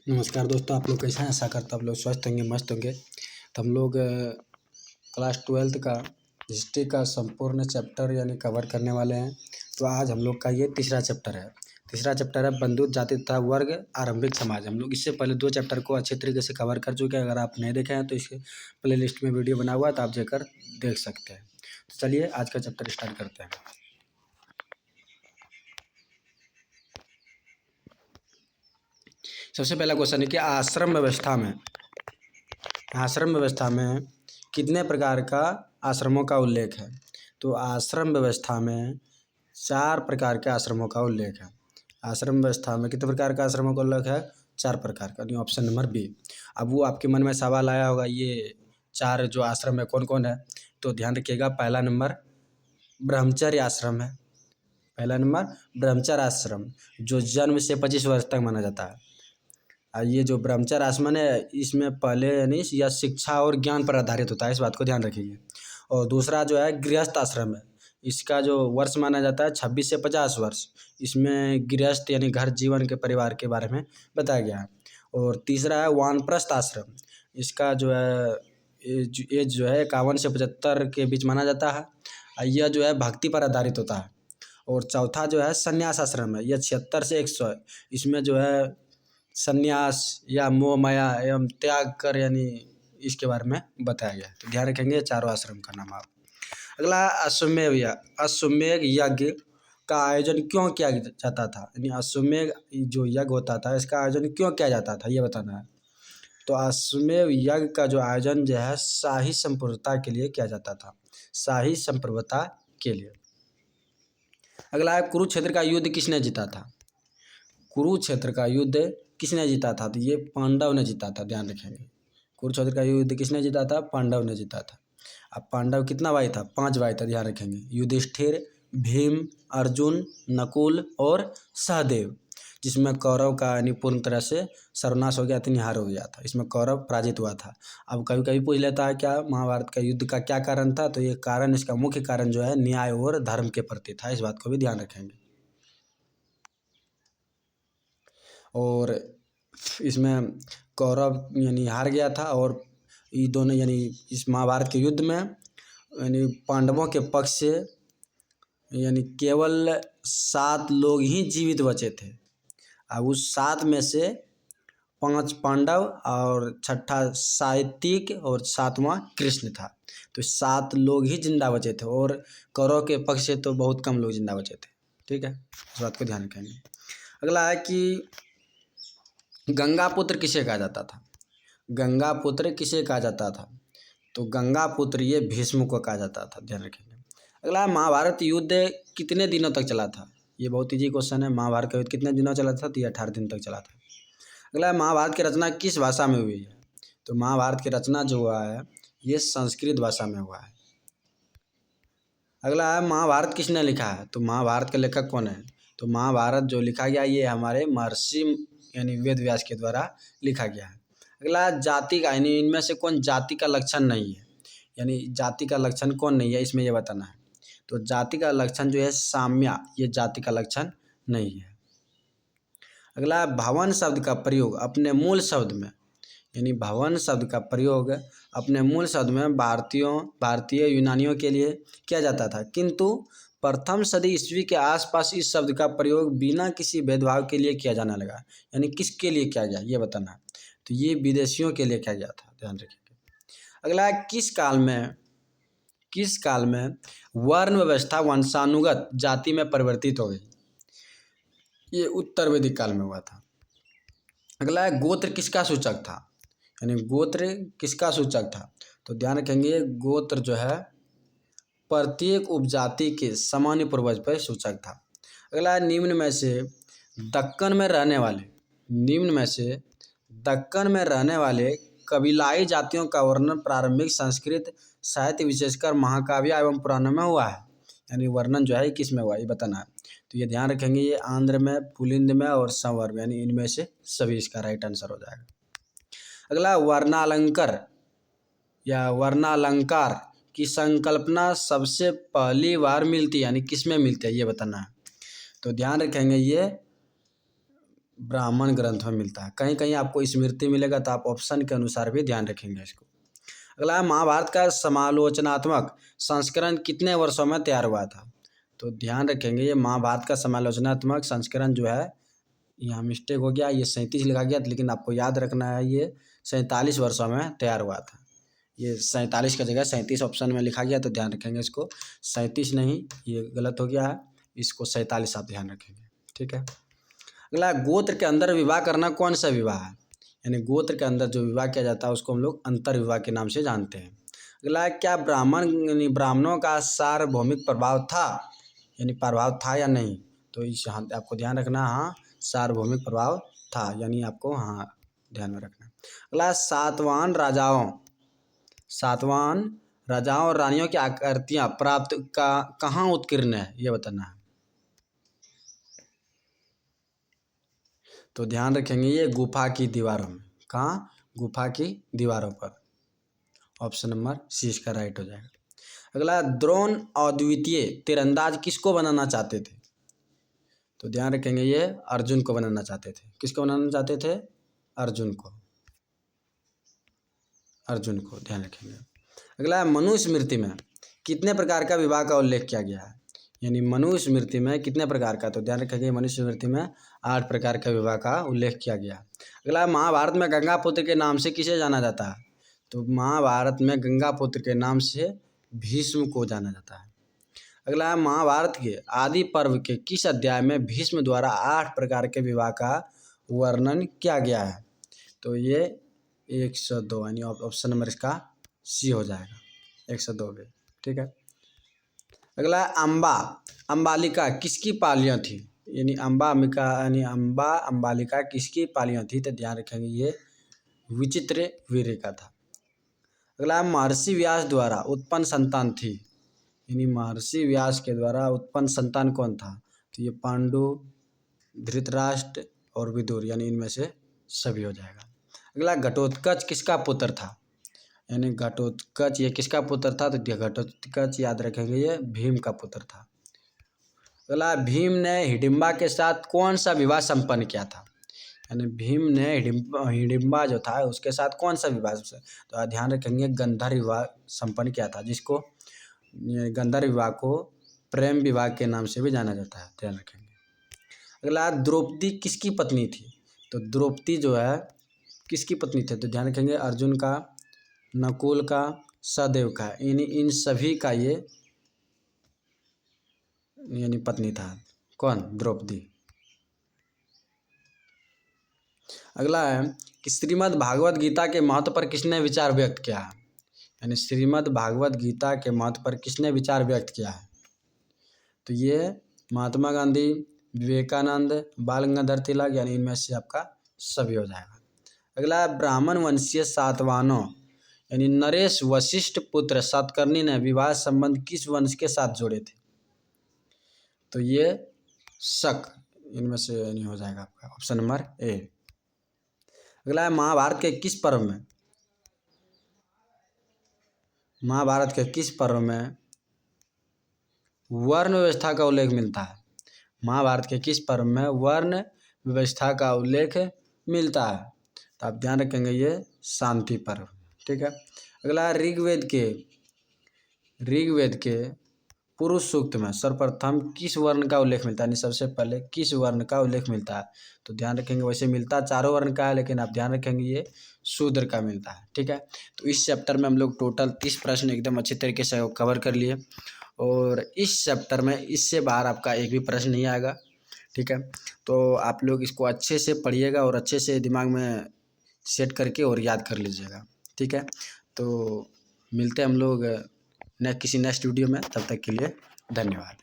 नमस्कार दोस्तों, आप लोग कैसे हैं? आशा करता हूँ आप लोग स्वस्थ होंगे, मस्त होंगे। तो हम लोग क्लास 12th का हिस्ट्री का संपूर्ण चैप्टर यानी कवर करने वाले हैं। तो आज हम लोग का ये तीसरा चैप्टर है। तीसरा चैप्टर है बंधु जाति तथा वर्ग आरंभिक समाज। हम लोग इससे पहले 2 चैप्टर को अच्छे तरीके से कवर कर चुके हैं। अगर आप नहीं देखे हैं तो इसके प्लेलिस्ट में वीडियो बना हुआ है, तो आप जाकर देख सकते हैं। तो चलिए आज का चैप्टर स्टार्ट करते हैं। सबसे पहला क्वेश्चन है कि आश्रम व्यवस्था में कितने प्रकार का आश्रमों का उल्लेख है? तो आश्रम व्यवस्था में 4 प्रकार के आश्रमों का उल्लेख है। आश्रम व्यवस्था में कितने प्रकार का आश्रमों का उल्लेख है? 4 प्रकार का, यानी ऑप्शन नंबर बी। अब वो आपके मन में सवाल आया होगा, ये 4 जो आश्रम है कौन कौन है? तो ध्यान रखिएगा, पहला नंबर ब्रह्मचर्य आश्रम है। पहला नंबर ब्रह्मचर्य आश्रम, जो जन्म से 25 वर्ष तक माना जाता है। ये जो ब्रह्मचर्य आश्रम है, इसमें पहले यानी यह शिक्षा और ज्ञान पर आधारित होता है, इस बात को ध्यान रखिए। और दूसरा जो है गृहस्थ आश्रम है। इसका जो वर्ष माना जाता है 26 से 50 वर्ष। इसमें गृहस्थ यानी घर जीवन के परिवार के बारे में बताया गया है। और तीसरा है वानप्रस्थ आश्रम। इसका जो है एज जो है 51 से 75 के बीच माना जाता है। यह जो है भक्ति पर आधारित होता है। और चौथा जो है संन्यास आश्रम है, यह 76 से 100 है। इसमें जो है संन्यास या मोह माया एवं त्याग कर यानी इसके बारे में बताया गया है। तो ध्यान रखेंगे चारों आश्रम का नाम आप। अगला अश्वमेध यज्ञ का आयोजन क्यों किया जाता था? यानी अश्वमेध जो यज्ञ होता था, इसका आयोजन क्यों किया जाता था, ये बताना है। तो अश्वमेध यज्ञ का जो आयोजन जो है शाही संप्रभुता के लिए किया जाता था। शाही संप्रभुता के लिए। अगला है कुरुक्षेत्र का युद्ध किसने जीता था? कुरुक्षेत्र का युद्ध किसने जीता था? तो ये पांडव ने जीता था, ध्यान रखेंगे। कुरुक्षेत्र का युद्ध किसने जीता था? पांडव ने जीता था। अब पांडव कितना भाई था? 5 भाई था, ध्यान रखेंगे। युधिष्ठिर, भीम, अर्जुन, नकुल और सहदेव। जिसमें कौरव का यानी पूर्ण तरह से सर्वनाश हो गया था, निहार हो गया था। इसमें कौरव पराजित हुआ था। अब कभी कभी पूछ लेता है क्या महाभारत का युद्ध का क्या कारण था? तो ये कारण, इसका मुख्य कारण जो है न्याय और धर्म के प्रति था, इस बात को भी ध्यान रखेंगे। और इसमें कौरव यानी हार गया था। और ये दोनों यानी इस महाभारत के युद्ध में यानी पांडवों के पक्ष से यानी केवल 7 लोग ही जीवित बचे थे। अब उस 7 में से 5 पांडव और 6ठा सात्विक और 7वां कृष्ण था। तो 7 लोग ही जिंदा बचे थे और कौरव के पक्ष से तो बहुत कम लोग जिंदा बचे थे। ठीक है, इस बात को ध्यान रखेंगे। अगला है कि गंगापुत्र किसे कहा जाता था? गंगापुत्र किसे कहा जाता था? तो गंगापुत्र ये भीष्म को कहा जाता था, ध्यान रखेंगे। अगला महाभारत युद्ध कितने दिनों तक चला था? ये बहुत ईजी क्वेश्चन है। महाभारत का युद्ध कितने दिनों चला था? तो ये 18 दिन तक चला था। अगला महाभारत की रचना किस भाषा में हुई है? तो महाभारत की रचना जो हुआ है ये संस्कृत भाषा में हुआ है। अगला है महाभारत किसने लिखा है? तो महाभारत के लेखक कौन है? तो महाभारत जो लिखा गया ये हमारे महर्षि यानी वेद व्यास के द्वारा लिखा गया है। अगला जाति का यानी इनमें से कौन जाति का लक्षण नहीं है? यानी जाति का लक्षण कौन नहीं है, इसमें यह बताना है। तो जाति का लक्षण जो है साम्या, ये जाति का लक्षण नहीं है। अगला भवन शब्द का प्रयोग अपने मूल शब्द में, यानी भवन शब्द का प्रयोग अपने मूल शब्द में भारतीय यूनानियों के लिए किया जाता था, किंतु प्रथम सदी ईस्वी के आसपास इस शब्द का प्रयोग बिना किसी भेदभाव के लिए किया जाने लगा। यानी किसके लिए किया गया ये बताना है। तो ये विदेशियों के लिए किया गया था, ध्यान रखिएगा। अगला है किस काल में वर्ण व्यवस्था वंशानुगत जाति में परिवर्तित हो गई? ये उत्तर वैदिक काल में हुआ था। अगला है गोत्र किसका सूचक था? यानी गोत्र किसका सूचक था? तो ध्यान रखेंगे गोत्र जो है प्रत्येक उपजाति के सामान्य पूर्वज पर सूचक था। अगला है निम्न में से दक्कन में रहने वाले कबीलाई जातियों का वर्णन प्रारंभिक संस्कृत साहित्य विशेषकर महाकाव्य एवं पुराणों में हुआ है। यानी वर्णन जो है किस में हुआ ये बताना है। तो ये ध्यान रखेंगे, ये आंध्र में, पुलिंद में और संवर में, यानी इनमें से सभी इसका राइट आंसर हो जाएगा। अगला वर्णालंकार की संकल्पना सबसे पहली बार मिलती है, यानी किस में मिलती है ये बताना है। तो ध्यान रखेंगे ये ब्राह्मण ग्रंथ में मिलता है। कहीं कहीं आपको स्मृति मिलेगा तो आप ऑप्शन के अनुसार भी ध्यान रखेंगे इसको। अगला है, महाभारत का समालोचनात्मक संस्करण कितने वर्षों में तैयार हुआ था? तो ध्यान रखेंगे ये महाभारत का समालोचनात्मक संस्करण जो है, यहाँ मिस्टेक हो गया, ये 37 लिखा गया, लेकिन आपको याद रखना है ये 47 वर्षों में तैयार हुआ था। ये 47 की जगह 37 ऑप्शन में लिखा गया, तो ध्यान रखेंगे इसको। 37 नहीं, ये गलत हो गया है, इसको 47 आप ध्यान रखेंगे। ठीक है। अगला, गोत्र के अंदर विवाह करना कौन सा विवाह है? यानी गोत्र के अंदर जो विवाह किया जाता है उसको हम लोग अंतर विवाह के नाम से जानते हैं। अगला, क्या ब्राह्मणों का सार्वभौमिक प्रभाव था, यानी प्रभाव था या नहीं? तो इस यहाँ आपको ध्यान रखना, हाँ सार्वभौमिक प्रभाव था, यानी आपको हाँ ध्यान में रखना। अगला, सातवाहन राजाओं और रानियों की आकृतियाँ प्राप्त कहाँ उत्कीर्ण है, ये बताना है। तो ध्यान रखेंगे ये गुफा की दीवारों में। कहाँ? गुफा की दीवारों पर। ऑप्शन नंबर सी इसका राइट हो जाएगा। अगला, द्रोण अद्वितीय तीरंदाज किसको बनाना चाहते थे? तो ध्यान रखेंगे ये अर्जुन को बनाना चाहते थे। किसको बनाना चाहते थे? अर्जुन को। ध्यान रखेंगे। अगला, मनुस्मृति में कितने प्रकार का विवाह का उल्लेख किया गया है? यानी मनुस्मृति में कितने प्रकार का? तो ध्यान रखेंगे मनुस्मृति में 8 प्रकार का विवाह का उल्लेख किया गया। अगला, महाभारत में गंगापुत्र के नाम से किसे जाना जाता है? तो महाभारत में गंगापुत्र के नाम से भीष्म को जाना जाता है। अगला, महाभारत के आदि पर्व के किस अध्याय में भीष्म द्वारा 8 प्रकार के विवाह का वर्णन किया गया है? तो ये 102, यानी ऑप्शन नंबर इसका सी हो जाएगा, 102 में। ठीक है। अगला, अम्बालिका किसकी पालियाँ थी? यानी अम्बालिका किसकी पालियाँ थी? तो ध्यान रखेंगे ये विचित्र वीर्य का था। अगला, महर्षि व्यास द्वारा उत्पन्न संतान थी, यानी महर्षि व्यास के द्वारा उत्पन्न संतान कौन था? तो ये पांडु, धृतराष्ट्र और विदुर, यानी इनमें से सभी हो जाएगा। अगला, घटोत्कच किसका पुत्र था? यानी घटोत्कच ये किसका पुत्र था? तो घटोत्कच याद रखेंगे ये भीम का पुत्र था। अगला, भीम ने हिडिंबा के साथ कौन सा विवाह संपन्न किया था? यानी भीम ने हिडिंबा जो था उसके साथ कौन सा विवाह? तो ध्यान रखेंगे गंधर्व विवाह संपन्न किया था, जिसको गंधर्व विवाह को प्रेम विवाह के नाम से भी जाना जाता है। ध्यान रखेंगे। अगला, द्रौपदी किसकी पत्नी थी? तो द्रौपदी जो है किसकी पत्नी थी? तो ध्यान रखेंगे अर्जुन का, नकुल का, सहदेव का, यानी इन सभी का ये यानी पत्नी था। कौन? द्रौपदी। अगला है कि श्रीमद् भागवत गीता के महत्व पर किसने विचार व्यक्त किया है? यानी श्रीमद् भागवत गीता के महत्व पर किसने विचार व्यक्त किया है? तो ये महात्मा गांधी, विवेकानंद, बाल गंगाधर तिलक, यानी इनमें से आपका सभी हो जाएगा। अगला, ब्राह्मण वंशीय सातवाहनों यानी नरेश वशिष्ठ पुत्र सातकर्णी ने विवाह संबंध किस वंश के साथ जोड़े थे? तो ये शक, इनमें से नहीं हो जाएगा आपका ऑप्शन नंबर ए। अगला है, महाभारत के किस पर्व में वर्ण व्यवस्था का उल्लेख मिलता है? महाभारत के किस पर्व में वर्ण व्यवस्था का उल्लेख मिलता है? तो आप ध्यान रखेंगे ये शांति पर्व। ठीक है। अगला, ऋग्वेद के पुरुष सूक्त में सर्वप्रथम किस वर्ण का उल्लेख मिलता है? सबसे पहले किस वर्ण का उल्लेख मिलता है? तो ध्यान रखेंगे वैसे मिलता चारों वर्ण का है, लेकिन आप ध्यान रखेंगे ये शूद्र का मिलता है। ठीक है। तो इस चैप्टर में हम लोग टोटल 30 प्रश्न एकदम अच्छे तरीके से कवर कर लिए, और इस चैप्टर में इससे बाहर आपका एक भी प्रश्न नहीं आएगा। ठीक है। तो आप लोग इसको अच्छे से पढ़िएगा और अच्छे से दिमाग में सेट करके और याद कर लीजिएगा। ठीक है। तो मिलते हैं हम लोग किसी नेक्स्ट वीडियो में, तब तक के लिए धन्यवाद।